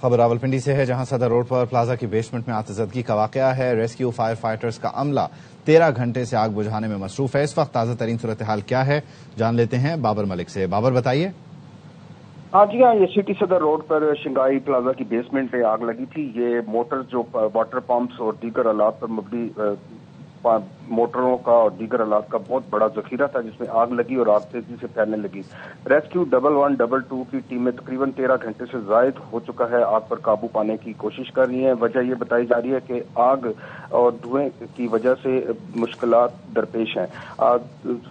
خبر راولپنڈی سے ہے، جہاں صدر روڈ پر پلازا کی بیسمنٹ میں آتشزدگی کا واقعہ ہے۔ ریسکیو فائر فائٹرز کا عملہ 13 گھنٹے سے آگ بجھانے میں مصروف ہے۔ اس وقت تازہ ترین صورتحال کیا ہے جان لیتے ہیں بابر ملک سے۔ بابر بتائیے۔ جی ہاں، یہ سٹی صدر روڈ پر شنگائی پلازا کی بیسمنٹ پہ آگ لگی تھی۔ یہ موٹر جو واٹر پمپس اور دیگر آلات پر مبنی موٹروں کا اور دیگر آلات کا بہت بڑا ذخیرہ تھا، جس میں آگ لگی اور آگ تیزی سے پھیلنے لگی۔ ریسکیو 1122 کی ٹیم میں تقریباً 13 گھنٹے سے زائد ہو چکا ہے آگ پر قابو پانے کی کوشش کر رہی ہیں۔ وجہ یہ بتائی جا رہی ہے کہ آگ اور دھوئیں کی وجہ سے مشکلات درپیش ہیں۔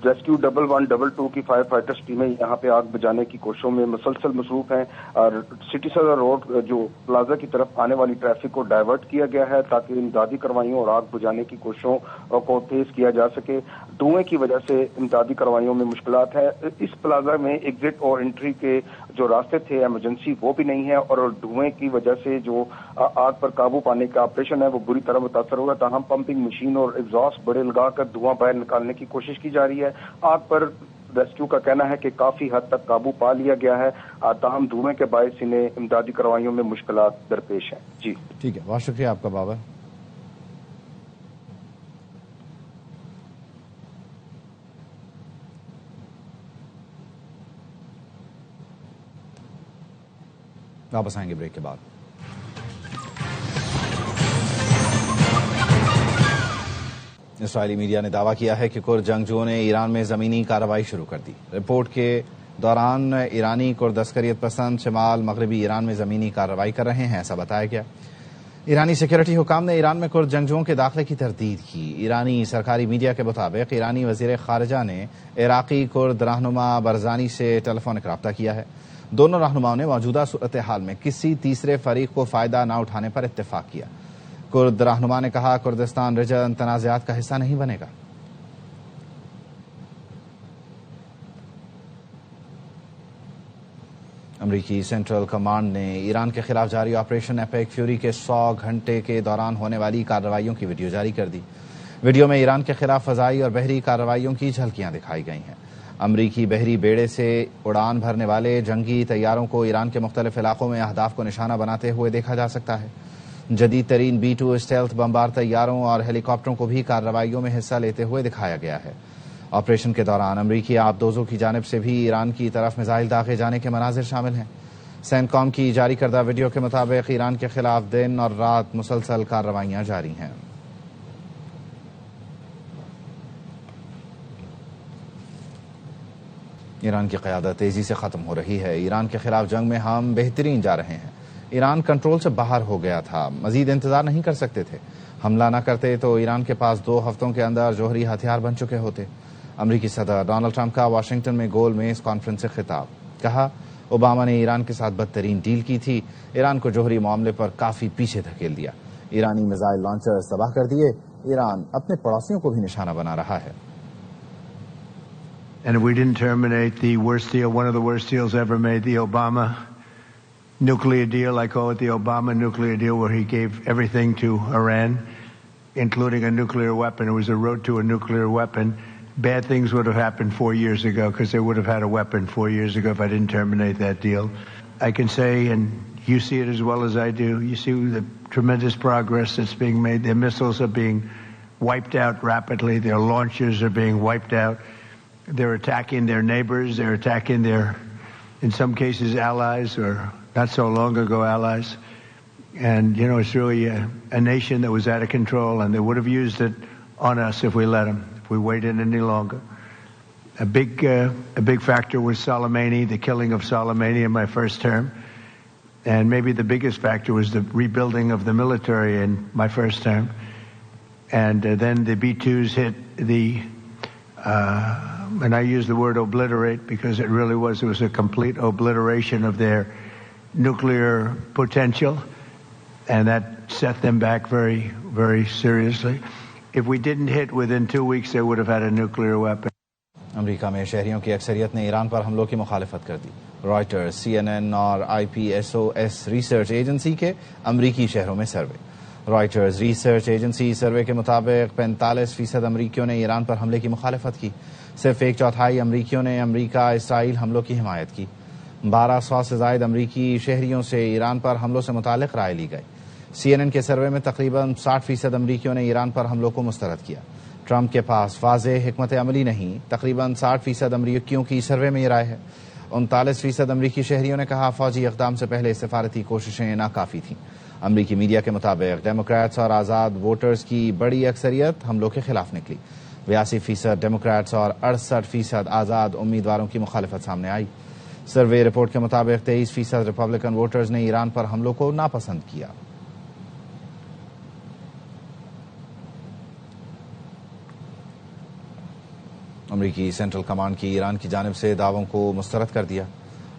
ریسکیو 1122 کی فائر فائٹرز ٹیمیں یہاں پہ آگ بجھانے کی کوششوں میں مسلسل مصروف ہیں، اور سٹی صدر روڈ جو پلازا کی طرف آنے والی ٹریفک کو ڈائیورٹ کیا گیا ہے تاکہ امدادی کارروائیوں اور آگ بجھانے کی کوششوں کو تیز کیا جا سکے۔ دھوئیں کی وجہ سے امدادی کارروائیوں میں مشکلات ہے۔ اس پلازا میں ایگزٹ اور انٹری کے جو راستے تھے ایمرجنسی وہ بھی نہیں ہے، اور دھوئیں کی وجہ سے جو آگ پر قابو پانے کا آپریشن ہے وہ بری طرح متاثر ہوگا۔ تاہم پمپنگ مشین اور ایگزاسٹ بڑے لگا کر دھواں باہر نکالنے کی کوشش کی جا رہی ہے۔ آگ پر ریسکیو کا کہنا ہے کہ کافی حد تک قابو پا لیا گیا ہے، تاہم دھوئیں کے باعث انہیں امدادی کارروائیوں میں مشکلات درپیش ہیں۔ جی ٹھیک ہے، بہت شکریہ آپ کا بابر۔ واپس آئیں گے بریک کے بعد۔ اسرائیلی میڈیا نے دعویٰ کیا ہے کہ کرد جنگجوؤں نے ایران میں زمینی کارروائی شروع کر دی۔ رپورٹ کے دوران ایرانی کرد عسکریت پسند شمال مغربی ایران میں زمینی کارروائی کر رہے ہیں، ایسا بتایا گیا۔ ایرانی سیکورٹی حکام نے ایران میں کرد جنگجوؤں کے داخلے کی تردید کی۔ ایرانی سرکاری میڈیا کے مطابق ایرانی وزیر خارجہ نے عراقی کرد رہنما برزانی سے ٹیلی فونک رابطہ کیا ہے۔ دونوں رہنماؤں نے موجودہ صورتحال میں کسی تیسرے فریق کو فائدہ نہ اٹھانے پر اتفاق کیا۔ کرد رہنما نے کہا کردستان ریجن تنازعات کا حصہ نہیں بنے گا۔ امریکی سینٹرل کمانڈ نے ایران کے خلاف جاری آپریشن ایپیک فیوری کے 100 گھنٹے کے دوران ہونے والی کارروائیوں کی ویڈیو جاری کر دی۔ ویڈیو میں ایران کے خلاف فضائی اور بحری کارروائیوں کی جھلکیاں دکھائی گئی ہیں۔ امریکی بحری بیڑے سے اڑان بھرنے والے جنگی طیاروں کو ایران کے مختلف علاقوں میں اہداف کو نشانہ بناتے ہوئے دیکھا جا سکتا ہے۔ جدید ترین B-2 اسٹیلتھ بمبار طیاروں اور ہیلی کاپٹروں کو بھی کارروائیوں میں حصہ لیتے ہوئے دکھایا گیا ہے۔ آپریشن کے دوران امریکی آبدوزوں کی جانب سے بھی ایران کی طرف میزائل داغے جانے کے مناظر شامل ہیں۔ سینکام کی جاری کردہ ویڈیو کے مطابق ایران کے خلاف دن اور رات مسلسل کارروائیاں جاری ہیں۔ ایران کی قیادت تیزی سے ختم ہو رہی ہے۔ ایران کے خلاف جنگ میں ہم بہترین جا رہے ہیں۔ ایران کنٹرول سے باہر ہو گیا تھا، مزید انتظار نہیں کر سکتے تھے۔ حملہ نہ کرتے تو ایران کے پاس 2 ہفتوں کے اندر جوہری ہتھیار بن چکے ہوتے۔ امریکی صدر ڈونلڈ ٹرمپ کا واشنگٹن میں گول میز کانفرنس سے خطاب، کہا اوباما نے ایران کے ساتھ بدترین ڈیل کی تھی، ایران کو جوہری معاملے پر کافی پیچھے دھکیل دیا۔ ایرانی میزائل لانچرز تباہ کر دیے، ایران اپنے پڑوسیوں کو بھی نشانہ بنا رہا ہے۔ And if we didn't terminate the worst deal, one of the worst deals ever made, the Obama nuclear deal, I call it the Obama nuclear deal, where he gave everything to Iran, including a nuclear weapon. It was a road to a nuclear weapon. Bad things would have happened 4 years ago because they would have had a weapon 4 years ago if I didn't terminate that deal. I can say, and you see it as well as I do, you see the tremendous progress that's being made. Their missiles are being wiped out rapidly. Their launchers are being wiped out. They're attacking their neighbors. They're attacking their, in some cases, allies, or not so long ago allies. And, you know, it's really a nation that was out of control, and they would have used it on us if we let them, if we waited any longer. A big factor was Soleimani, the killing of Soleimani in my first term. And maybe the biggest factor was the rebuilding of the military in my first term. And then the B-2s hit the... and I use the word obliterate because it was a complete obliteration of their nuclear potential, and that set them back very, very seriously. If we didn't hit within 2 weeks, they would have had a nuclear weapon. امریکہ میں شہریوں کی اکثریت نے ایران پر حملوں کی مخالفت کر دی۔ Writers, CNN اور IPSOS ریسرچ ایجنسی کے امریکی شہروں میں survey. Writers research agency survey کے مطابق 45% امریکیوں نے ایران پر حملے کی مخالفت کی۔ صرف 1/4 امریکیوں نے امریکہ اسرائیل حملوں کی حمایت کی۔ 1200 سے زائد امریکی شہریوں سے ایران پر حملوں سے متعلق رائے لی گئی۔ CNN کے سروے میں تقریباً 60% امریکیوں نے ایران پر حملوں کو مسترد کیا۔ ٹرمپ کے پاس واضح حکمت عملی نہیں، تقریباً 60% امریکیوں کی سروے میں یہ رائے ہے۔ 39% امریکی شہریوں نے کہا فوجی اقدام سے پہلے سفارتی کوششیں ناکافی تھیں۔ امریکی میڈیا کے مطابق ڈیموکریٹس اور آزاد ووٹرز کی بڑی اکثریت حملوں کے خلاف نکلی۔ 82% ڈیموکریٹس اور 68% آزاد امیدواروں کی مخالفت سامنے آئی۔ سروے رپورٹ کے مطابق 23% ریپبلکن ووٹرز نے ایران پر حملوں کو ناپسند کیا۔ امریکی سینٹرل کمانڈ کی ایران کی جانب سے دعووں کو مسترد کر دیا۔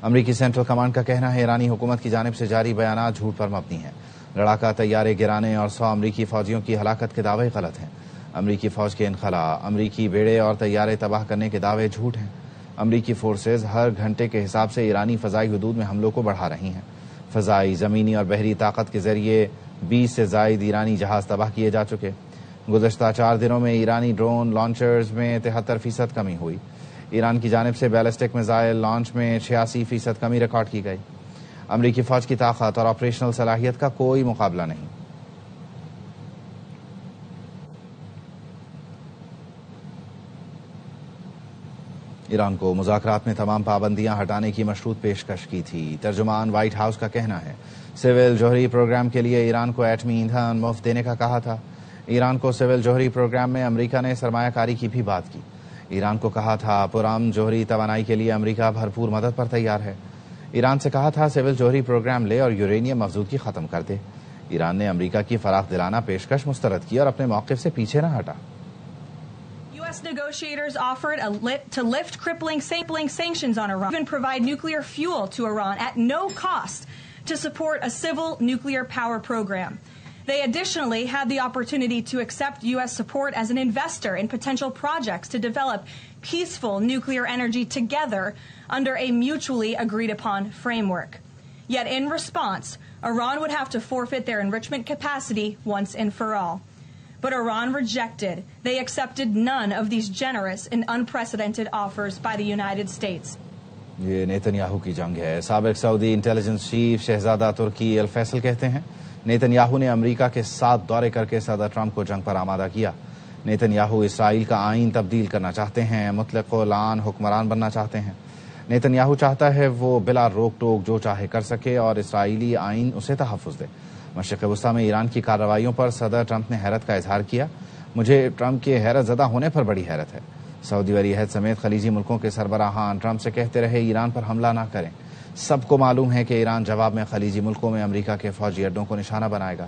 امریکی سینٹرل کمانڈ کا کہنا ہے ایرانی حکومت کی جانب سے جاری بیانات جھوٹ پر مبنی ہیں۔ لڑاکا طیارے گرانے اور 100 امریکی فوجیوں کی ہلاکت کے دعوے غلط ہیں۔ امریکی فوج کے انخلا، امریکی بیڑے اور طیارے تباہ کرنے کے دعوے جھوٹ ہیں۔ امریکی فورسز ہر گھنٹے کے حساب سے ایرانی فضائی حدود میں حملوں کو بڑھا رہی ہیں۔ فضائی، زمینی اور بحری طاقت کے ذریعے 20 سے زائد ایرانی جہاز تباہ کیے جا چکے۔ گزشتہ 4 دنوں میں ایرانی ڈرون لانچرز میں 73% کمی ہوئی۔ ایران کی جانب سے بیلسٹک میزائل لانچ میں 86% کمی ریکارڈ کی گئی۔ امریکی فوج کی طاقت اور آپریشنل صلاحیت کا کوئی مقابلہ نہیں۔ ایران کو مذاکرات میں تمام پابندیاں ہٹانے کی مشروط پیشکش کی تھی۔ ترجمان وائٹ ہاؤس کا کہنا ہے سول جوہری پروگرام کے لیے ایران کو ایٹمی ایندھن مفت دینے کا کہا تھا۔ ایران کو سول جوہری پروگرام میں امریکہ نے سرمایہ کاری کی بھی بات کی۔ ایران کو کہا تھا پرامن جوہری توانائی کے لیے امریکہ بھرپور مدد پر تیار ہے۔ ایران سے کہا تھا سول جوہری پروگرام لے اور یورینیم افزودگی ختم کر دے۔ ایران نے امریکہ کی فراخ دلانہ پیشکش مسترد کی اور اپنے موقف سے پیچھے نہ ہٹا۔ U.S. negotiators offered to lift crippling sanctions on Iran, even provide nuclear fuel to Iran at no cost to support a civil nuclear power program. They additionally had the opportunity to accept U.S. support as an investor in potential projects to develop peaceful nuclear energy together under a mutually agreed upon framework. Yet in response, Iran would have to forfeit their enrichment capacity once and for all. But Iran rejected. They accepted none of these generous and unprecedented offers by the United States. یہ نیتن کی جنگ ہے۔ سابق سعودی intelligence chief شہزادہ ترکی al Faisal کہتے ہیں نیتن نے امریکہ کے 7 دورے کر کے صدر ٹرمپ کو جنگ پر آمادہ کیا۔ نیتن اسرائیل کا آئین تبدیل کرنا چاہتے ہیں، مطلق العنان حکمران بننا چاہتے ہیں۔ نیتن چاہتا ہے وہ بلا روک ٹوک جو چاہے کر سکے اور اسرائیلی آئین اسے تحفظ دے۔ مشرق وسطیٰ میں ایران کی کارروائیوں پر صدر ٹرمپ نے حیرت کا اظہار کیا۔ مجھے ٹرمپ کے حیرت زدہ ہونے پر بڑی حیرت ہے۔ سعودی ولی عہد سمیت خلیجی ملکوں کے سربراہان ٹرمپ سے کہتے رہے ایران پر حملہ نہ کریں۔ سب کو معلوم ہے کہ ایران جواب میں خلیجی ملکوں میں امریکہ کے فوجی اڈوں کو نشانہ بنائے گا۔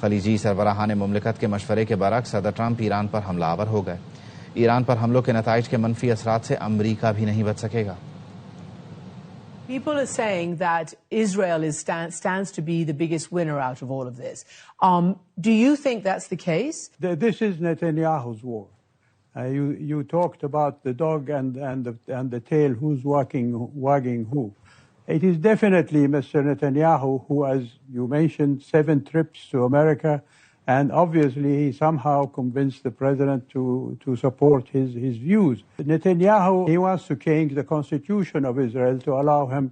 خلیجی سربراہان مملکت کے مشورے کے برعکس صدر ٹرمپ ایران پر حملہ آور ہو گئے۔ ایران پر حملوں کے نتائج کے منفی اثرات سے امریکہ بھی نہیں بچ سکے گا۔ People are saying that Israel stands to be the biggest winner out of all of this. Do you think that's the case? This is Netanyahu's war. You talked about the dog and the tail, who's wagging who. It is definitely Mr. Netanyahu who, as you mentioned, 7 trips to America, and obviously he somehow convinced the president to support his views. Netanyahu, he wants to change the constitution of Israel to allow him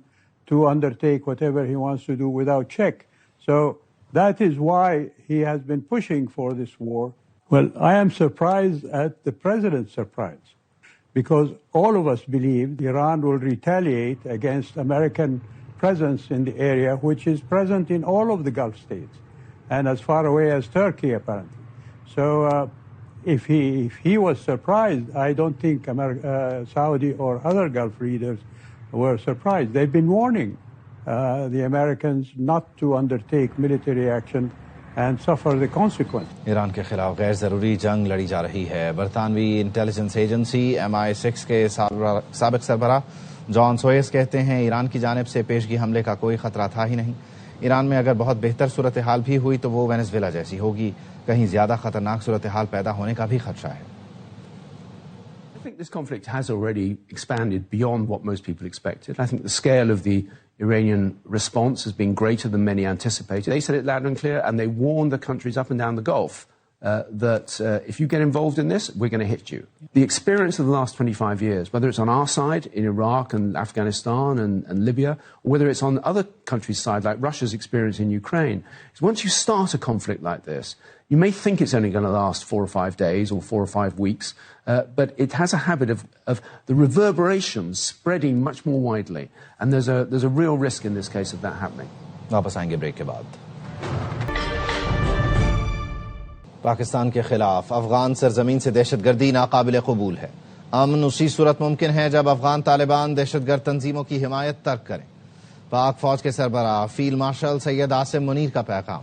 to undertake whatever he wants to do without check. So that is why he has been pushing for this war. Well, I am surprised at the president's surprise, because all of us believe Iran will retaliate against American presence in the area, which is present in all of the Gulf states, and as far away as Turkey, apparently. So if he was surprised, I don't think Saudi or other Gulf leaders were surprised. They've been warning the Americans not to undertake military action and suffer the consequence. Iran کے خلاف غیر ضروری جنگ لڑی جا رہی ہے۔ برطانوی انٹیلیجنس ایجنسی MI6 کے سابق سربراہ جان سوئس کہتے ہیں ایران کی جانب سے پیشگی حملے کا کوئی خطرہ تھا ہی نہیں۔ ایران میں اگر بہت بہتر صورتحال بھی ہوئی تو وہ وینزویلا جیسی ہوگی، کہیں زیادہ خطرناک صورتحال پیدا ہونے کا بھی خدشہ ہے۔ I think this conflict has already expanded beyond what most people expected. I think the scale of the Iranian response has been greater than many anticipated. They said it loud and clear, and they warned the countries up and down the Gulf that if you get involved in this, we're going to hit you. The experience of the last 25 years, whether it's on our side in Iraq and Afghanistan and Libya, or whether it's on other countries' side like Russia's experience in Ukraine, is once you start a conflict like this, you may think it's only going to last 4 or 5 days or 4 or 5 weeks, but it has a habit of the reverberations spreading much more widely. And there's a real risk in this case of that happening. واپس آئیں گے break کے بعد. پاکستان کے خلاف افغان سرزمین سے دہشت گردی ناقابل قبول ہے. امن اسی صورت ممکن ہے جب افغان طالبان دہشت گرد تنظیموں کی حمایت ترک کریں. پاک فوج کے سربراہ فیلڈ مارشل سید عاصم منیر کا پیغام.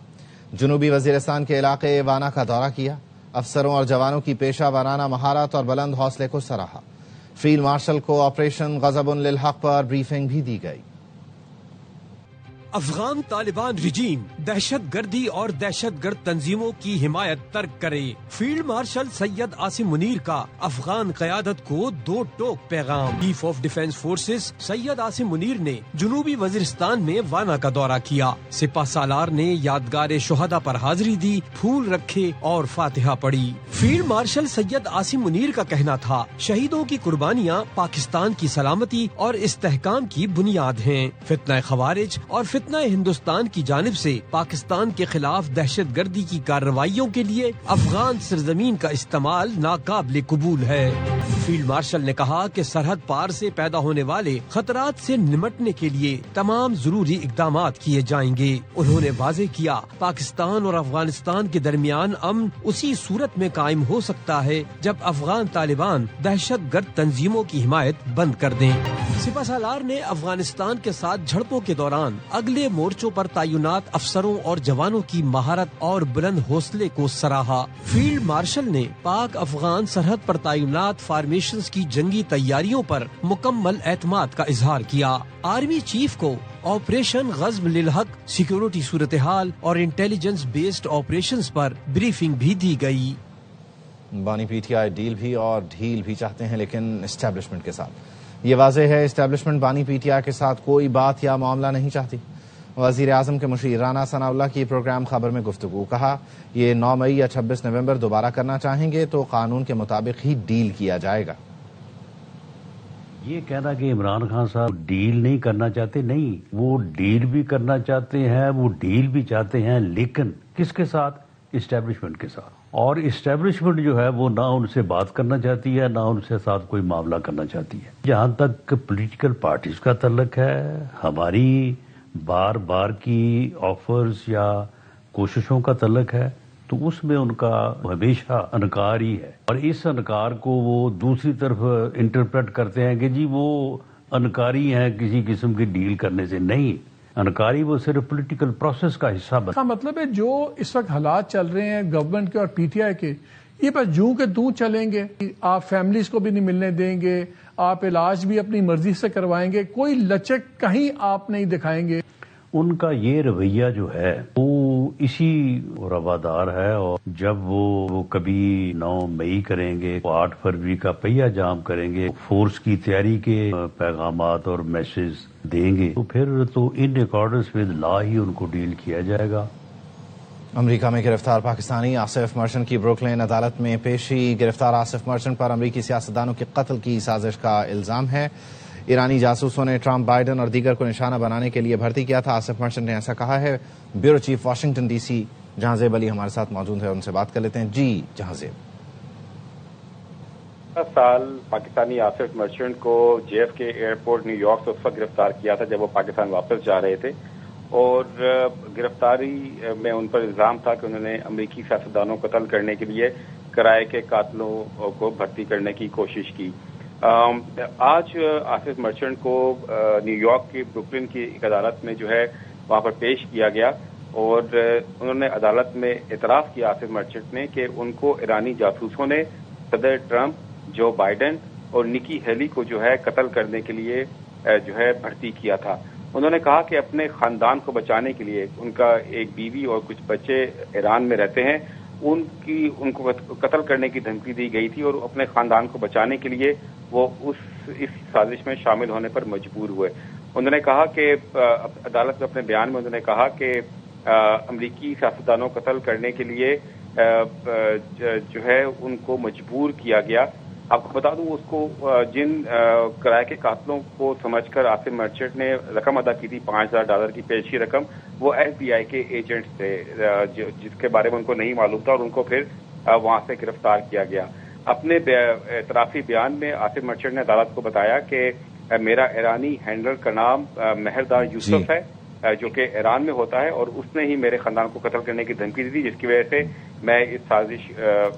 جنوبی وزیرستان کے علاقے وانا کا دورہ کیا. افسروں اور جوانوں کی پیشہ ورانہ مہارت اور بلند حوصلے کو سراہا. فیلڈ مارشل کو آپریشن غضب للحق پر بریفنگ بھی دی گئی. افغان طالبان رجیم دہشت گردی اور دہشت گرد تنظیموں کی حمایت ترک کرے. فیلڈ مارشل سید عاصم منیر کا افغان قیادت کو 2 ٹوک پیغام. Chief of defence forces Syed Asim Munir نے جنوبی وزیرستان میں وانا کا دورہ کیا. سپہ سالار نے یادگار شہداء پر حاضری دی، پھول رکھے اور فاتحہ پڑھی. فیلڈ مارشل سید عاصم منیر کا کہنا تھا شہیدوں کی قربانیاں پاکستان کی سلامتی اور استحکام کی بنیاد ہیں. فتنہ خوارج اور فتنہ ہندوستان کی جانب سے پاکستان کے خلاف دہشت گردی کی کارروائیوں کے لیے افغان سرزمین کا استعمال ناقابل قبول ہے. فیلڈ مارشل نے کہا کہ سرحد پار سے پیدا ہونے والے خطرات سے نمٹنے کے لیے تمام ضروری اقدامات کیے جائیں گے. انہوں نے واضح کیا پاکستان اور افغانستان کے درمیان امن اسی صورت میں قائم ہو سکتا ہے جب افغان طالبان دہشت گرد تنظیموں کی حمایت بند کر دیں. سپہ سالار نے افغانستان کے ساتھ جھڑپوں کے دوران اگلے مورچوں پر تعینات افسروں اور جوانوں کی مہارت اور بلند حوصلے کو سراہا. فیلڈ مارشل نے پاک افغان سرحد پر تعینات فارمیشنز کی جنگی تیاریوں پر مکمل اعتماد کا اظہار کیا. آرمی چیف کو آپریشن غضب للحق، سیکیورٹی صورتحال اور انٹیلیجنس بیسڈ آپریشنز پر بریفنگ بھی دی گئی. بانی پی ٹی آئی ڈیل بھی اور ڈھیل بھی چاہتے ہیں لیکن اسٹیبلشمنٹ کے ساتھ. یہ واضح ہے اسٹیبلشمنٹ بانی پی ٹی آئی کے ساتھ کوئی بات یا معاملہ نہیں چاہتی. وزیر اعظم کے مشیر رانا ثناء اللہ کی پروگرام خبر میں گفتگو. کہا یہ 9 مئی یا 26 نومبر دوبارہ کرنا چاہیں گے تو قانون کے مطابق ہی ڈیل کیا جائے گا. یہ کہنا کہ عمران خان صاحب ڈیل نہیں کرنا چاہتے، نہیں، وہ ڈیل بھی کرنا چاہتے ہیں، وہ ڈیل بھی چاہتے ہیں، لیکن کس کے ساتھ؟ اسٹیبلشمنٹ کے ساتھ. اور اسٹیبلشمنٹ جو ہے وہ نہ ان سے بات کرنا چاہتی ہے نہ ان سے ساتھ کوئی معاملہ کرنا چاہتی ہے. جہاں تک پولیٹیکل پارٹیز کا تعلق ہے، ہماری بار بار کی آفرز یا کوششوں کا تعلق ہے تو اس میں ان کا ہمیشہ انکار ہی ہے. اور اس انکار کو وہ دوسری طرف انٹرپریٹ کرتے ہیں کہ جی وہ انکاری ہیں کسی قسم کی ڈیل کرنے سے. نہیں، انکاری وہ صرف پولیٹیکل پروسیس کا حصہ بنا. مطلب ہے جو اس وقت حالات چل رہے ہیں گورنمنٹ کے اور پی ٹی آئی کے، یہ بس جوں کے توں چلیں گے. آپ فیملیز کو بھی نہیں ملنے دیں گے، آپ علاج بھی اپنی مرضی سے کروائیں گے، کوئی لچک کہیں آپ نہیں دکھائیں گے. ان کا یہ رویہ جو ہے وہ اسی روادار ہے. اور جب وہ کبھی 9 مئی کریں گے، 8 فروری کا پہیا جام کریں گے، فورس کی تیاری کے پیغامات اور میسج دیں گے، تو پھر تو ان اکارڈنس ود لا ہی ان کو ڈیل کیا جائے گا. امریکہ میں گرفتار پاکستانی آصف مرچنٹ کی بروکلین عدالت میں پیشی. گرفتار آصف مرچنٹ پر امریکی سیاستدانوں کے قتل کی سازش کا الزام ہے. ایرانی جاسوسوں نے ٹرمپ، بائیڈن اور دیگر کو نشانہ بنانے کے لیے بھرتی کیا تھا. آصف مرچنٹ نے ایسا کہا ہے. Bureau chief Washington D C Jahanzeb علی ہمارے ساتھ موجود ہے، ان سے بات کر لیتے ہیں. جی جہاں زیب. سال پاکستانی آصف مرچنٹ کو جے ایف کے ایئرپورٹ نیو یارک سے اس وقت گرفتار کیا تھا جب وہ پاکستان واپس جا رہے تھے، اور گرفتاری میں ان پر الزام تھا کہ انہوں نے امریکی سیاستدانوں کو قتل کرنے کے لیے کرائے کے قاتلوں کو بھرتی کرنے کی کوشش کی. آج آصف مرچنٹ کو نیو یارک کی بروکلن کی ایک عدالت میں جو ہے وہاں پر پیش کیا گیا، اور انہوں نے عدالت میں اعتراف کیا آصف مرچنٹ نے کہ ان کو ایرانی جاسوسوں نے صدر ٹرمپ، جو بائیڈن اور نکی ہیلی کو جو ہے قتل کرنے کے لیے جو ہے بھرتی کیا تھا. انہوں نے کہا کہ اپنے خاندان کو بچانے کے لیے، ان کا ایک بیوی اور کچھ بچے ایران میں رہتے ہیں، ان کو قتل کرنے کی دھمکی دی گئی تھی، اور اپنے خاندان کو بچانے کے لیے وہ اس سازش میں شامل ہونے پر مجبور ہوئے. انہوں نے کہا کہ عدالت میں اپنے بیان میں انہوں نے کہا کہ امریکی سیاستدانوں کو قتل کرنے کے لیے جو ہے ان کو مجبور کیا گیا. آپ کو بتا دوں اس کو جن کرائے کے قاتلوں کو سمجھ کر عاصم مرچنٹ نے رقم ادا کی تھی $5,000 کی پیشی رقم, وہ FBI کے ایجنٹس تھے جس کے بارے میں ان کو نہیں معلوم تھا, اور ان کو پھر وہاں سے گرفتار کیا گیا. اپنے اعترافی بیان میں عاصم مرچنٹ نے عدالت کو بتایا کہ میرا ایرانی ہینڈلر کا نام مہردار یوسف ہے جو کہ ایران میں ہوتا ہے, اور اس نے ہی میرے خاندان کو قتل کرنے کی دھمکی دی تھی, جس کی وجہ سے میں اس سازش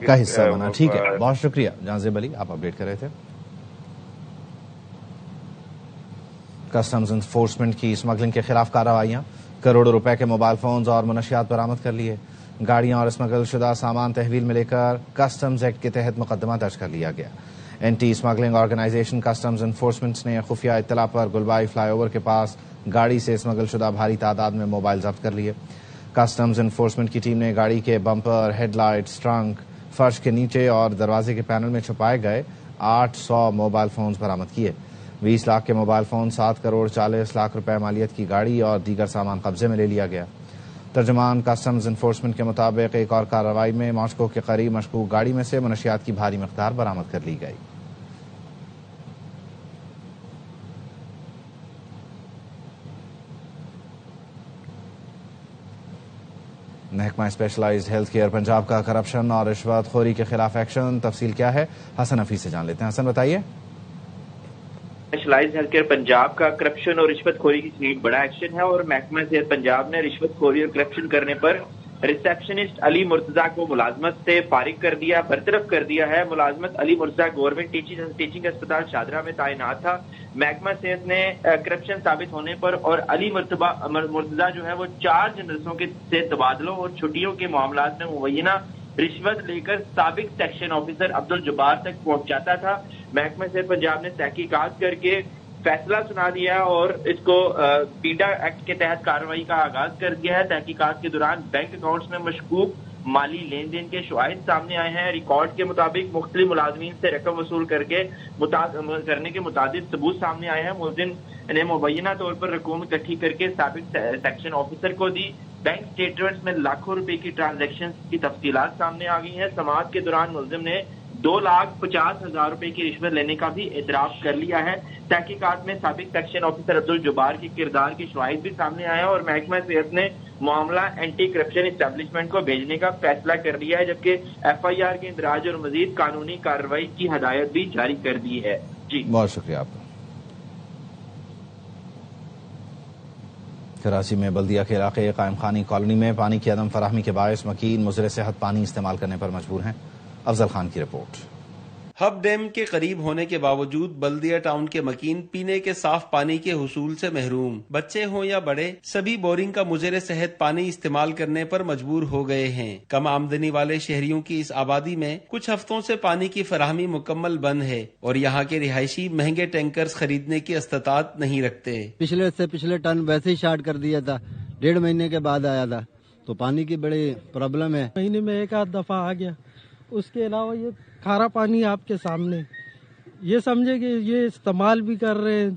کا حصہ بنا. ٹھیک ہے, بہت شکریہ جہاں علی, آپ اپڈیٹ کر رہے تھے. کسٹمز انفورسمنٹ کی اسمگلنگ کے خلاف کارروائیاں, کروڑوں روپے کے موبائل فونز اور منشیات برآمد کر لیے. گاڑیاں اور اسمگل شدہ سامان تحویل میں لے کر کسٹمز ایکٹ کے تحت مقدمہ درج کر لیا گیا. Anti smuggling organisation customs enforcement نے خفیہ اطلاع پر گلبائی فلائی اوور کے پاس گاڑی سے اسمگل شدہ بھاری تعداد میں موبائل ضبط کر لیے. کسٹمز انفورسمنٹ کی ٹیم نے گاڑی کے بمپر, ہیڈ لائٹس, ٹرنک, فرش کے نیچے اور دروازے کے پینل میں چھپائے گئے 800 موبائل فونز برآمد کیے. 20 لاکھ کے موبائل فون, 7 کروڑ 40 لاکھ روپے مالیت کی گاڑی اور دیگر سامان قبضے میں لے لیا گیا. ترجمان کسٹمز انفورسمنٹ کے مطابق ایک اور کارروائی میں ماسکو کے قریب مشکوک گاڑی میں سے منشیات کی بھاری مقدار برآمد کر لی گئی. محکمہ اسپیشلائزڈ ہیلتھ کیئر پنجاب کا کرپشن اور رشوت خوری کے خلاف ایکشن, تفصیل کیا ہے حسن حفیظ سے جان لیتے ہیں. حسن بتائیے. اسپیشلائزڈ ہیلتھ کیئر پنجاب کا کرپشن اور رشوت خوری کی سمیت بڑا ایکشن ہے, اور محکمہ صحت پنجاب نے رشوت خوری اور کرپشن کرنے پر ریسیپشنسٹ علی مرتضیٰ کو ملازمت سے فارغ کر دیا, برطرف کر دیا ہے. ملازمت علی مرتضیٰ گورنمنٹ ٹیچنگ اسپتال شادرہ میں تعینات تھا. محکمہ صحت نے کرپشن ثابت ہونے پر اور علی مرتضیٰ جو ہے وہ 4 نرسوں سے تبادلوں اور چھٹیوں کے معاملات میں مبینہ رشوت لے کر سابق سیکشن آفیسر عبدالجبار تک پہنچاتا تھا. محکمہ صحت پنجاب نے تحقیقات کر کے فیصلہ سنا دیا اور اس کو پیڈا ایکٹ کے تحت کارروائی کا آغاز کر دیا ہے. تحقیقات کے دوران بینک اکاؤنٹس میں مشکوک مالی لین دین کے شواہد سامنے آئے ہیں. ریکارڈ کے مطابق مختلف ملازمین سے رقم وصول کرنے کے متعدد ثبوت سامنے آئے ہیں. ملزم نے مبینہ طور پر رقوم اکٹھی کر کے سابق سیکشن آفیسر کو دی. بینک اسٹیٹمنٹس میں لاکھوں روپے کی ٹرانزیکشن کی تفصیلات سامنے آ گئی ہیں. سماعت کے دوران ملزم نے 2,50,000 روپے کی رشوت لینے کا بھی اعتراف کر لیا ہے. تحقیقات میں سابق سیکشن آفیسر عبدالجبار کے کردار کے شواہد بھی سامنے آئے ہیں, اور محکمہ صحت نے معاملہ اینٹی کرپشن اسٹیبلشمنٹ کو بھیجنے کا فیصلہ کر لیا ہے, جبکہ FIR کے اندراج اور مزید قانونی کارروائی کی ہدایت بھی جاری کر دی ہے. جی بہت شکریہ آپ کا. کراچی میں بلدیہ کے علاقے قائم خانی کالونی میں پانی کی عدم فراہمی کے باعث مکین مضر صحت پانی استعمال کرنے پر مجبور ہیں. افضل خان کی رپورٹ. ہب ڈیم کے قریب ہونے کے باوجود بلدیہ ٹاؤن کے مکین پینے کے صاف پانی کے حصول سے محروم. بچے ہوں یا بڑے سبھی بورنگ کا مضر صحت پانی استعمال کرنے پر مجبور ہو گئے ہیں. کم آمدنی والے شہریوں کی اس آبادی میں کچھ ہفتوں سے پانی کی فراہمی مکمل بند ہے, اور یہاں کے رہائشی مہنگے ٹینکرز خریدنے کی استطاعت نہیں رکھتے. پچھلے ٹن ویسے ہی شارٹ کر دیا تھا, 1.5 مہینے کے بعد آیا تھا, تو پانی کی بڑی پرابلم ہے. مہینے میں 1 دفعہ آ گیا. اس کے علاوہ یہ کھارا پانی آپ کے سامنے, یہ سمجھے کہ یہ استعمال بھی کر رہے ہیں,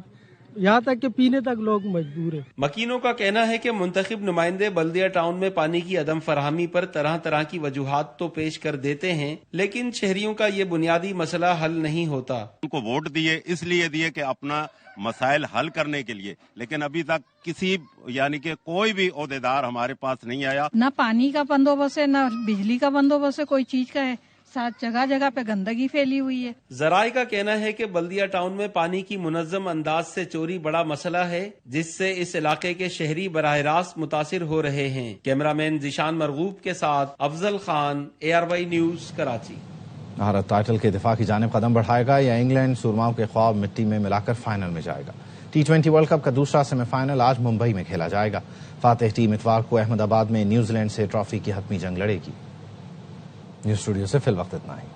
یہاں تک کہ پینے تک لوگ مجبور ہیں. مکینوں کا کہنا ہے کہ منتخب نمائندے بلدیہ ٹاؤن میں پانی کی عدم فراہمی پر طرح طرح کی وجوہات تو پیش کر دیتے ہیں, لیکن شہریوں کا یہ بنیادی مسئلہ حل نہیں ہوتا. ان کو ووٹ دیے اس لیے دیے کہ اپنا مسائل حل کرنے کے لیے, لیکن ابھی تک کسی یعنی کہ کوئی بھی عہدیدار ہمارے پاس نہیں آیا. نہ پانی کا بندوبست ہے, نہ بجلی کا بندوبست ہے, کوئی چیز کا ہے. ساتھ جگہ جگہ پہ گندگی پھیلی ہوئی ہے. ذرائع کا کہنا ہے کہ بلدیہ ٹاؤن میں پانی کی منظم انداز سے چوری بڑا مسئلہ ہے, جس سے اس علاقے کے شہری براہ راست متاثر ہو رہے ہیں. کیمرہ مین ذیشان مرغوب کے ساتھ Afzal Khan, ARY news, Karachi. Bharat title کے دفاع کی جانب قدم بڑھائے گا یا انگلینڈ سرماؤں کے خواب مٹی میں ملا کر فائنل میں جائے گا. T20 ورلڈ کپ کا دوسرا سیمی فائنل آج ممبئی میں کھیلا جائے گا. فاتح ٹیم اتوار کو احمد آباد میں نیوزی لینڈ سے ٹرافی کی حتمی جنگ لڑے گی. نیوز اسٹوڈیو سے فی الوقت اتنا ہی.